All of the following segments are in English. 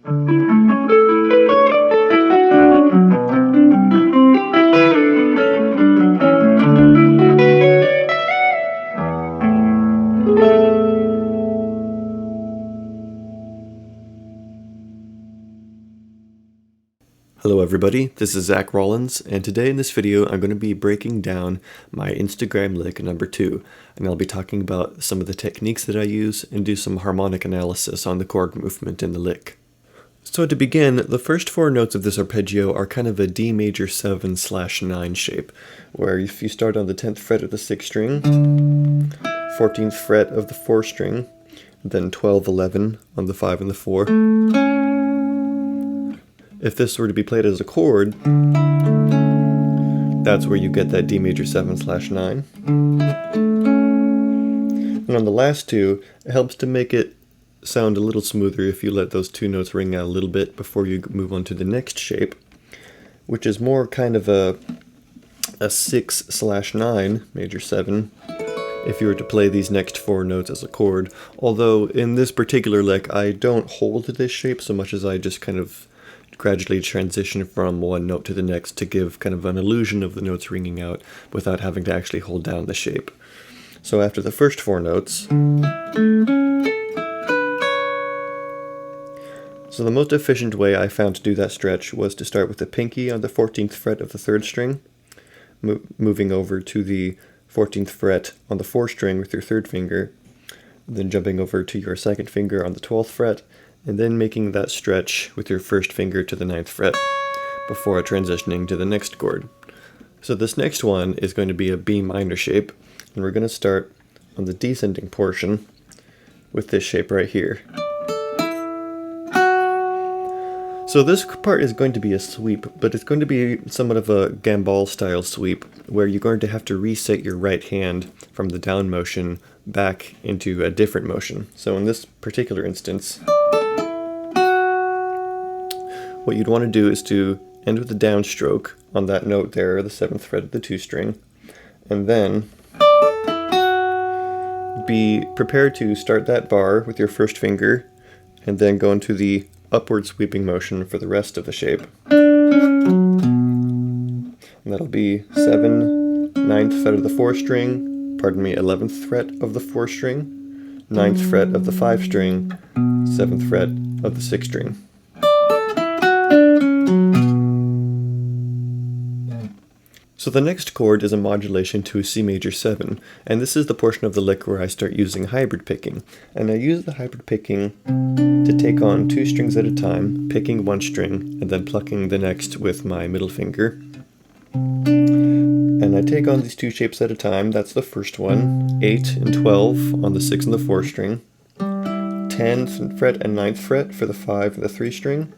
Hello everybody, this is Zach Rollins, and today in this video I'm going to be breaking down my Instagram lick number 2, and I'll be talking about some of the techniques that I use and do some harmonic analysis on the chord movement in the lick. So to begin, the first 4 notes of this arpeggio are kind of a D major 7/9 shape, where if you start on the 10th fret of the 6th string, 14th fret of the 4th string, then 12, 11 on the 5 and the 4. If this were to be played as a chord, that's where you get that D major 7/9. And on the last 2, it helps to make it sound a little smoother if you let those 2 notes ring out a little bit before you move on to the next shape, which is more kind of a 6/9 major 7 if you were to play these next 4 notes as a chord. Although in this particular lick I don't hold this shape so much as I just kind of gradually transition from one note to the next to give kind of an illusion of the notes ringing out without having to actually hold down the shape. So after the first 4 notes, so the most efficient way I found to do that stretch was to start with the pinky on the 14th fret of the 3rd string, moving over to the 14th fret on the 4th string with your 3rd finger, then jumping over to your 2nd finger on the 12th fret, and then making that stretch with your 1st finger to the 9th fret before transitioning to the next chord. So this next one is going to be a B minor shape, and we're going to start on the descending portion with this shape right here. So this part is going to be a sweep, but it's going to be somewhat of a gambol style sweep, where you're going to have to reset your right hand from the down motion back into a different motion. So in this particular instance, what you'd want to do is to end with a downstroke on that note there, the 7th fret of the 2 string, and then be prepared to start that bar with your 1st finger, and then go into the upward sweeping motion for the rest of the shape. And that'll be 7, 9th fret of the 4th string, 11th fret of the 4th string, 9th fret of the 5th string, 7th fret of the 6th string. So the next chord is a modulation to a C major 7, and this is the portion of the lick where I start using hybrid picking. And I use the hybrid picking to take on 2 strings at a time, picking 1 string and then plucking the next with my middle finger. And I take on these 2 shapes at a time. That's the first one, 8 and 12 on the 6th and the 4th string, 10th fret and 9th fret for the 5 and the 3 string,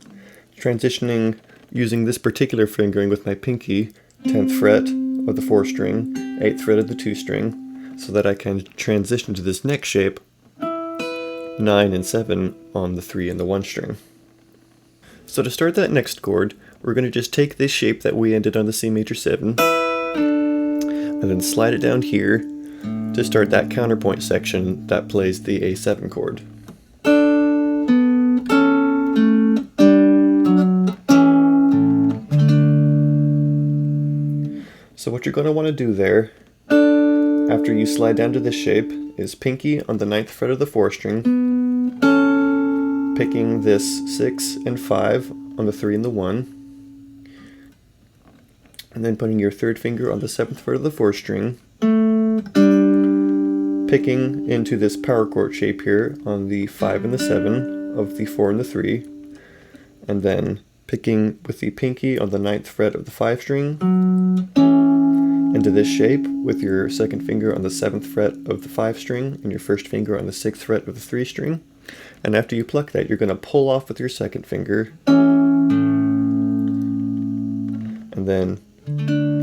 transitioning using this particular fingering with my pinky, 10th fret of the 4th string, 8th fret of the 2 string, so that I can transition to this next shape, 9 and 7 on the 3 and the 1 string. So to start that next chord, we're going to just take this shape that we ended on the C major 7, and then slide it down here to start that counterpoint section that plays the A7 chord. So what you're going to want to do there, after you slide down to this shape, is pinky on the 9th fret of the 4th string, picking this 6 and 5 on the 3 and the 1, and then putting your 3rd finger on the 7th fret of the 4th string, picking into this power chord shape here on the 5 and the 7 of the 4 and the 3, and then picking with the pinky on the 9th fret of the 5 string, into this shape with your 2nd finger on the 7th fret of the 5 string and your 1st finger on the 6th fret of the 3 string. And after you pluck that, you're going to pull off with your 2nd finger and then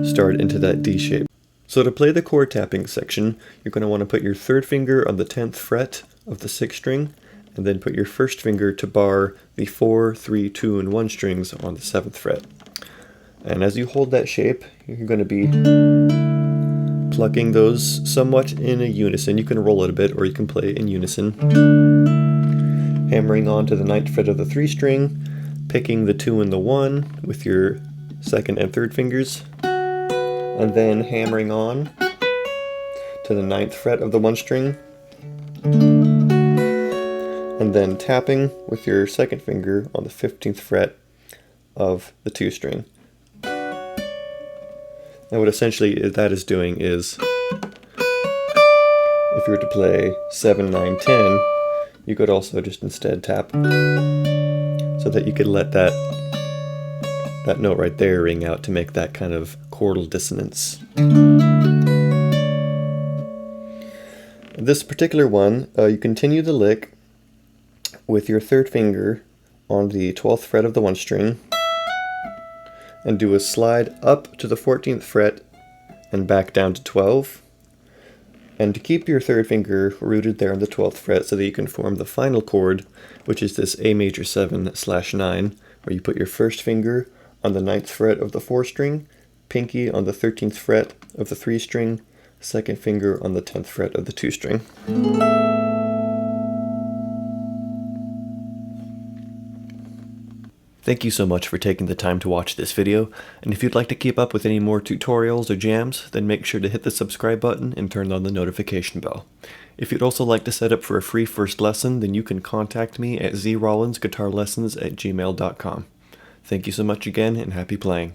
start into that D shape. So to play the chord tapping section, you're going to want to put your 3rd finger on the 10th fret of the 6th string, and then put your 1st finger to bar the 4, 3, 2, and 1 strings on the 7th fret. And as you hold that shape, you're going to be plucking those somewhat in a unison. You can roll it a bit, or you can play in unison. hammering on to the 9th fret of the 3 string, picking the 2 and the 1 with your 2nd and 3rd fingers, and then hammering on to the 9th fret of the 1 string, and then tapping with your 2nd finger on the 15th fret of the 2 string. And what essentially that is doing is, if you were to play 7, 9, 10, you could also just instead tap so that you could let that note right there ring out to make that kind of chordal dissonance. This particular one, you continue the lick with your 3rd finger on the 12th fret of the 1 string and do a slide up to the 14th fret and back down to 12. And to keep your 3rd finger rooted there on the 12th fret so that you can form the final chord, which is this A major 7/9, where you put your 1st finger on the 9th fret of the 4 string, pinky on the 13th fret of the 3 string, 2nd finger on the 10th fret of the 2 string. Thank you so much for taking the time to watch this video, and if you'd like to keep up with any more tutorials or jams, then make sure to hit the subscribe button and turn on the notification bell. If you'd also like to set up for a free first lesson, then you can contact me at zrollinsguitarlessons@gmail.com. Thank you so much again, and happy playing.